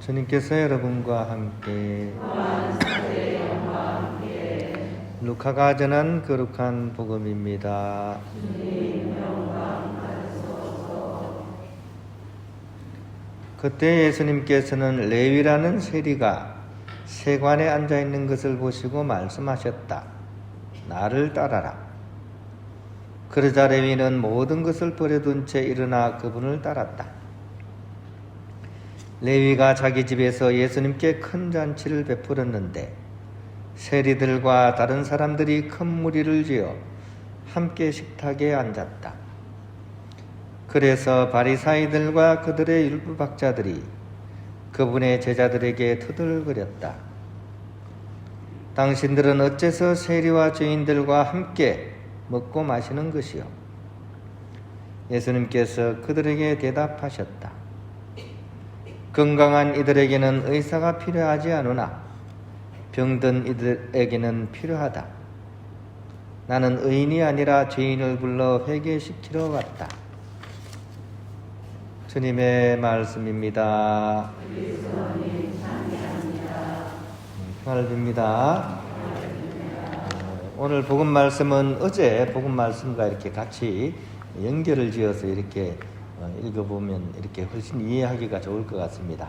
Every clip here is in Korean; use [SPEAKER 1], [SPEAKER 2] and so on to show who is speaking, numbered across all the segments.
[SPEAKER 1] 주님께서 여러분과 함께 루카가 전한 거룩한 복음입니다. 그때 예수님께서는 레위라는 세리가 세관에 앉아 있는 것을 보시고 말씀하셨다. 나를 따라라. 그러자 레위는 모든 것을 버려둔 채 일어나 그분을 따랐다. 레위가 자기 집에서 예수님께 큰 잔치를 베풀었는데 세리들과 다른 사람들이 큰 무리를 지어 함께 식탁에 앉았다. 그래서 바리사이들과 그들의 율법학자들이 그분의 제자들에게 투덜거렸다. 당신들은 어째서 세리와 죄인들과 함께 먹고 마시는 것이요? 예수님께서 그들에게 대답하셨다. 건강한 이들에게는 의사가 필요하지 않으나 병든 이들에게는 필요하다. 나는 의인이 아니라 죄인을 불러 회개시키러 왔다. 주님의 말씀입니다. 평안을 빕니다. 오늘 복음 말씀은 어제 복음 말씀과 이렇게 같이 연결을 지어서 이렇게 읽어보면 이렇게 훨씬 이해하기가 좋을 것 같습니다.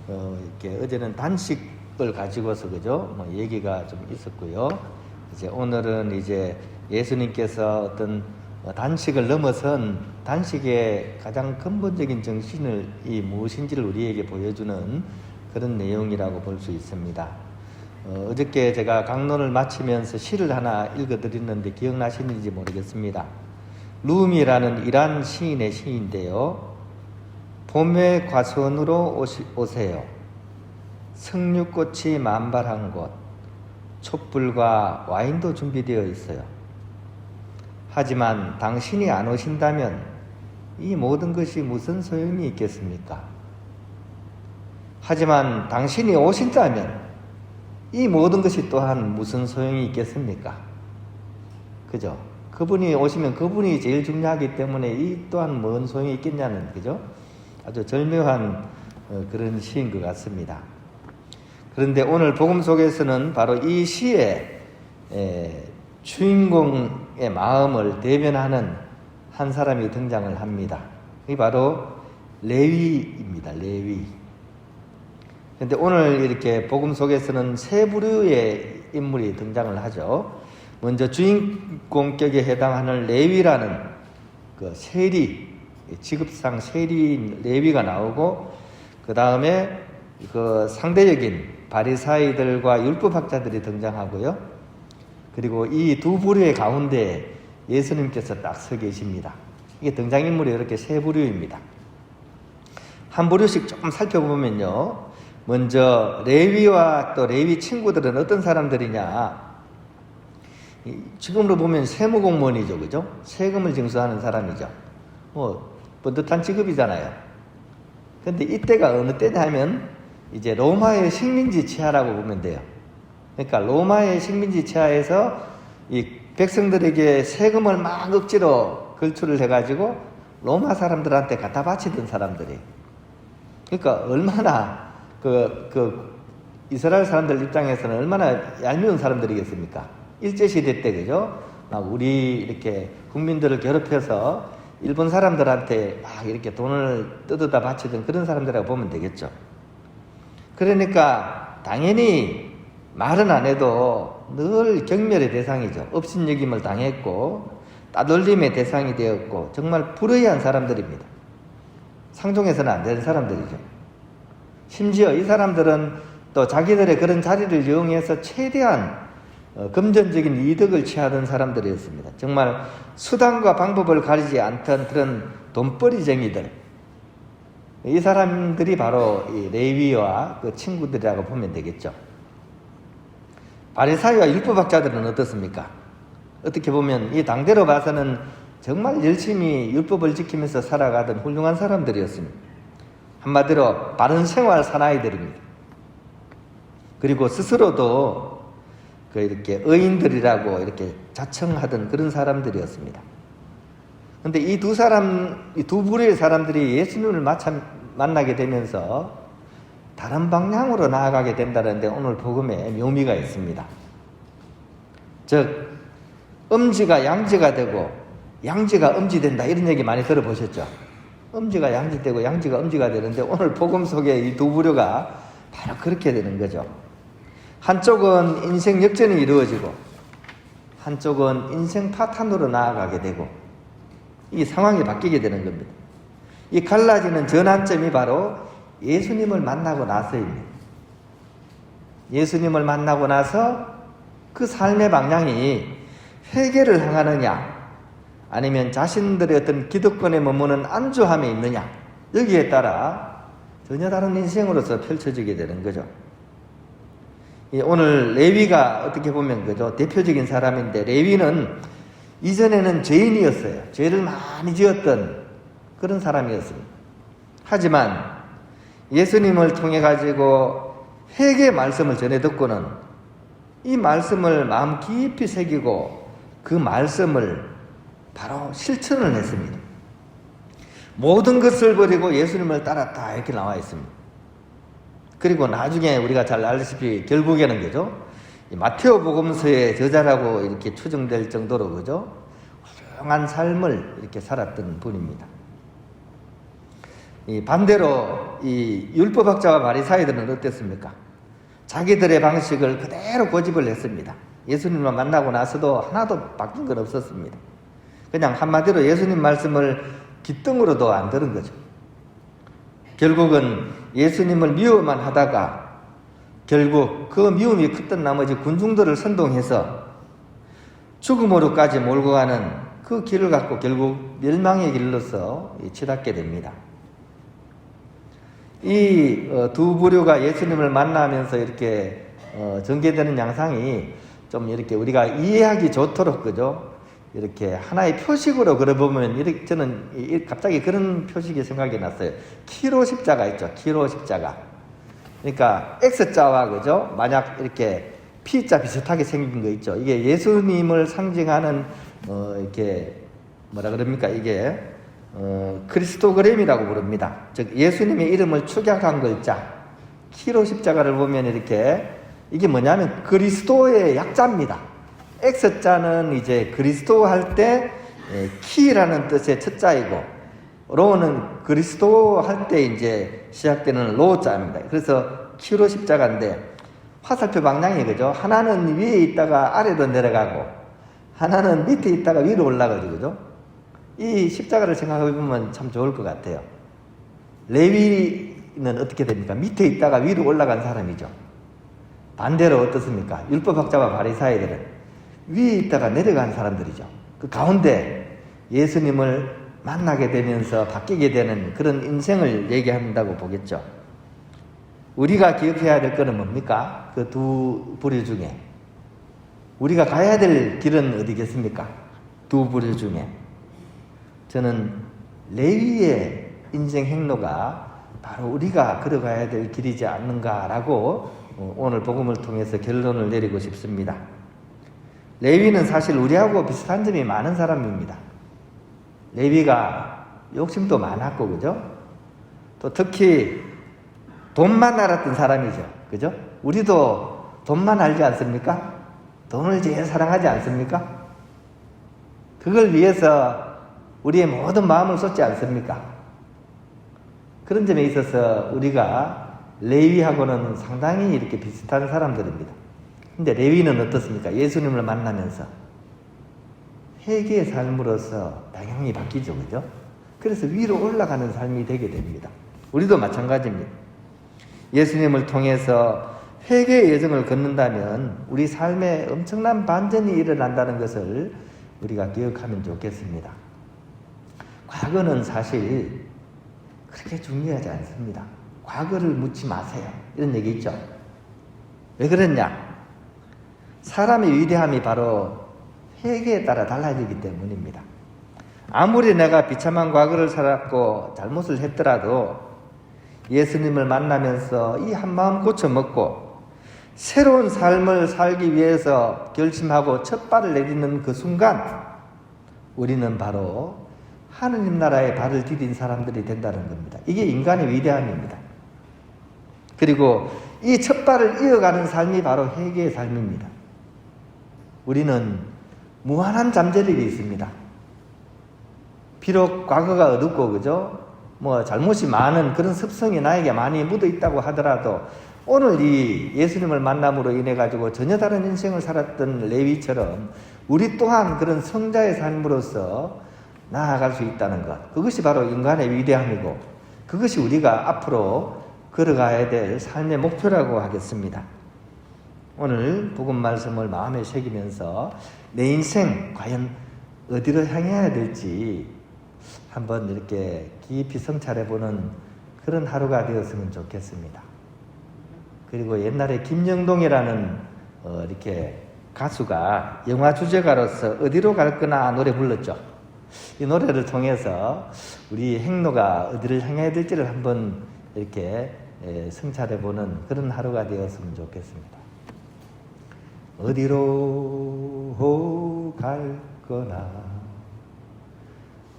[SPEAKER 1] 이렇게 어제는 단식을 가지고서 그죠? 얘기가 좀 있었고요. 이제 오늘은 이제 예수님께서 어떤 단식을 넘어선 단식의 가장 근본적인 정신을 무엇인지를 우리에게 보여주는 그런 내용이라고 볼 수 있습니다. 어저께 제가 강론을 마치면서 시를 하나 읽어드렸는데 기억나시는지 모르겠습니다. 룸이라는 이란 시인의 시인데요. 봄의 과수원으로 오세요. 석류꽃이 만발한 곳, 촛불과 와인도 준비되어 있어요. 하지만 당신이 안 오신다면 이 모든 것이 무슨 소용이 있겠습니까? 하지만 당신이 오신다면 이 모든 것이 또한 무슨 소용이 있겠습니까? 그죠? 그분이 오시면 그분이 제일 중요하기 때문에 이 또한 뭔 소용이 있겠냐는, 그죠? 아주 절묘한 그런 시인 것 같습니다. 그런데 오늘 복음 속에서는 바로 이 시의 주인공의 마음을 대변하는 한 사람이 등장을 합니다. 이 바로 레위입니다. 레위. 그런데 오늘 이렇게 복음 속에서는 세 부류의 인물이 등장을 하죠. 먼저 주인공격에 해당하는 레위라는 그 세리, 직업상 세리인 레위가 나오고, 그 다음에 그 상대적인 바리사이들과 율법학자들이 등장하고요. 그리고 이 두 부류의 가운데 예수님께서 딱 서 계십니다. 이게 등장인물이 이렇게 세 부류입니다. 한 부류씩 조금 살펴보면요. 먼저 레위와 또 레위 친구들은 어떤 사람들이냐? 지금으로 보면 세무공무원이죠, 그죠? 세금을 징수하는 사람이죠. 뿌듯한 직업이잖아요. 근데 이때가 어느 때냐 하면 이제 로마의 식민지 치하라고 보면 돼요. 그러니까 로마의 식민지 치하에서 이 백성들에게 세금을 막 억지로 걸출을 해가지고 로마 사람들한테 갖다 바치던 사람들이. 그러니까 얼마나 이스라엘 사람들 입장에서는 얼마나 얄미운 사람들이겠습니까? 일제시대 때, 그죠? 막 우리 이렇게 국민들을 괴롭혀서 일본 사람들한테 막 이렇게 돈을 뜯어다 바치던 그런 사람들이라고 보면 되겠죠. 그러니까 당연히 말은 안 해도 늘 경멸의 대상이죠. 업신여김을 당했고 따돌림의 대상이 되었고 정말 불의한 사람들입니다. 상종해서는 안 되는 사람들이죠. 심지어 이 사람들은 또 자기들의 그런 자리를 이용해서 최대한 금전적인 이득을 취하던 사람들이었습니다. 정말 수단과 방법을 가리지 않던 그런 돈벌이쟁이들. 이 사람들이 바로 이 레위와 그 친구들이라고 보면 되겠죠. 바리사이와 율법학자들은 어떻습니까? 어떻게 보면 이 당대로 봐서는 정말 열심히 율법을 지키면서 살아가던 훌륭한 사람들이었습니다. 한마디로 바른 생활 사나이들입니다. 그리고 스스로도 이렇게 의인들이라고 이렇게 자청하던 그런 사람들이었습니다. 그런데 이 두 부류의 사람들이 예수님을 만나게 되면서 다른 방향으로 나아가게 된다는데 오늘 복음에 묘미가 있습니다. 즉 음지가 양지가 되고 양지가 음지된다 이런 얘기 많이 들어보셨죠? 음지가 양지되고 양지가 음지가 되는데 오늘 복음 속에 이 두 부류가 바로 그렇게 되는 거죠. 한쪽은 인생 역전이 이루어지고 한쪽은 인생 파탄으로 나아가게 되고 이 상황이 바뀌게 되는 겁니다. 이 갈라지는 전환점이 바로 예수님을 만나고 나서입니다. 예수님을 만나고 나서 그 삶의 방향이 회개를 향하느냐 아니면 자신들의 어떤 기득권에 머무는 안주함에 있느냐 여기에 따라 전혀 다른 인생으로서 펼쳐지게 되는 거죠. 오늘 레위가 어떻게 보면 그죠 대표적인 사람인데 레위는 이전에는 죄인이었어요. 죄를 많이 지었던 그런 사람이었습니다. 하지만 예수님을 통해 가지고 회개의 말씀을 전해 듣고는 이 말씀을 마음 깊이 새기고 그 말씀을 바로 실천을 했습니다. 모든 것을 버리고 예수님을 따랐다 이렇게 나와 있습니다. 그리고 나중에 우리가 잘 알다시피 결국에는 그죠 마테오 복음서의 저자라고 이렇게 추정될 정도로 그죠 훌륭한 삶을 이렇게 살았던 분입니다. 반대로 이 율법학자와 바리사이들은 어땠습니까? 자기들의 방식을 그대로 고집을 했습니다. 예수님을 만나고 나서도 하나도 바뀐 건 없었습니다. 그냥 한마디로 예수님 말씀을 귓등으로도 안 들은 거죠. 결국은 예수님을 미워만 하다가 결국 그 미움이 컸던 나머지 군중들을 선동해서 죽음으로까지 몰고 가는 그 길을 갖고 결국 멸망의 길로서 치닫게 됩니다. 이 두 부류가 예수님을 만나면서 이렇게 전개되는 양상이 좀 이렇게 우리가 이해하기 좋도록 그죠? 이렇게 하나의 표식으로 그려보면 이렇게 저는 갑자기 그런 표식이 생각이 났어요. 키로 십자가 있죠. 키로 십자가. 그러니까 X자와 그죠? 만약 이렇게 P자 비슷하게 생긴 거 있죠. 이게 예수님을 상징하는 이렇게 뭐라 그럽니까? 이게 그리스도그램이라고 부릅니다. 즉 예수님의 이름을 축약한 글자. 키로 십자가를 보면 이렇게 이게 뭐냐면 그리스도의 약자입니다. X자는 이제 그리스도 할 때 키라는 뜻의 첫자이고 로는 그리스도 할 때 이제 시작되는 로자입니다. 그래서 키로 십자가인데 화살표 방향이 그죠? 하나는 위에 있다가 아래로 내려가고 하나는 밑에 있다가 위로 올라가죠. 그죠? 이 십자가를 생각해 보면 참 좋을 것 같아요. 레위는 어떻게 됩니까? 밑에 있다가 위로 올라간 사람이죠. 반대로 어떻습니까? 율법학자와 바리사이들은 위에 있다가 내려간 사람들이죠. 그 가운데 예수님을 만나게 되면서 바뀌게 되는 그런 인생을 얘기한다고 보겠죠. 우리가 기억해야 될 것은 뭡니까? 그 두 부류 중에 우리가 가야 될 길은 어디겠습니까? 두 부류 중에 저는 레위의 인생 행로가 바로 우리가 걸어가야 될 길이지 않는가라고 오늘 복음을 통해서 결론을 내리고 싶습니다. 레위는 사실 우리하고 비슷한 점이 많은 사람입니다. 레위가 욕심도 많았고 그죠? 또 특히 돈만 알았던 사람이죠. 그죠? 우리도 돈만 알지 않습니까? 돈을 제일 사랑하지 않습니까? 그걸 위해서 우리의 모든 마음을 쏟지 않습니까? 그런 점에 있어서 우리가 레위하고는 상당히 이렇게 비슷한 사람들입니다. 근데 레위는 어떻습니까? 예수님을 만나면서 회개의 삶으로서 방향이 바뀌죠. 그죠? 그래서 위로 올라가는 삶이 되게 됩니다. 우리도 마찬가지입니다. 예수님을 통해서 회개의 여정을 걷는다면 우리 삶에 엄청난 반전이 일어난다는 것을 우리가 기억하면 좋겠습니다. 과거는 사실 그렇게 중요하지 않습니다. 과거를 묻지 마세요. 이런 얘기 있죠. 왜 그랬냐? 사람의 위대함이 바로 회개에 따라 달라지기 때문입니다. 아무리 내가 비참한 과거를 살았고 잘못을 했더라도 예수님을 만나면서 이 한마음 고쳐먹고 새로운 삶을 살기 위해서 결심하고 첫 발을 내딛는 그 순간 우리는 바로 하느님 나라에 발을 디딘 사람들이 된다는 겁니다. 이게 인간의 위대함입니다. 그리고 이 첫 발을 이어가는 삶이 바로 회개의 삶입니다. 우리는 무한한 잠재력이 있습니다. 비록 과거가 어둡고 그죠? 잘못이 많은 그런 습성이 나에게 많이 묻어 있다고 하더라도 오늘 이 예수님을 만남으로 인해 가지고 전혀 다른 인생을 살았던 레위처럼 우리 또한 그런 성자의 삶으로서 나아갈 수 있다는 것, 그것이 바로 인간의 위대함이고 그것이 우리가 앞으로 걸어가야 될 삶의 목표라고 하겠습니다. 오늘 복음 말씀을 마음에 새기면서 내 인생 과연 어디로 향해야 될지 한번 이렇게 깊이 성찰해보는 그런 하루가 되었으면 좋겠습니다. 그리고 옛날에 김영동이라는 이렇게 가수가 영화 주제가로서 어디로 갈 거나 노래 불렀죠. 이 노래를 통해서 우리 행로가 어디를 향해야 될지를 한번 이렇게 성찰해보는 그런 하루가 되었으면 좋겠습니다. 어디로 갈 거나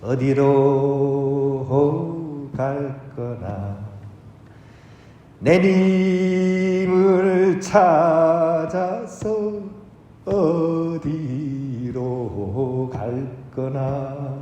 [SPEAKER 1] 어디로 갈 거나 내 님을 찾아서 어디로 갈 거나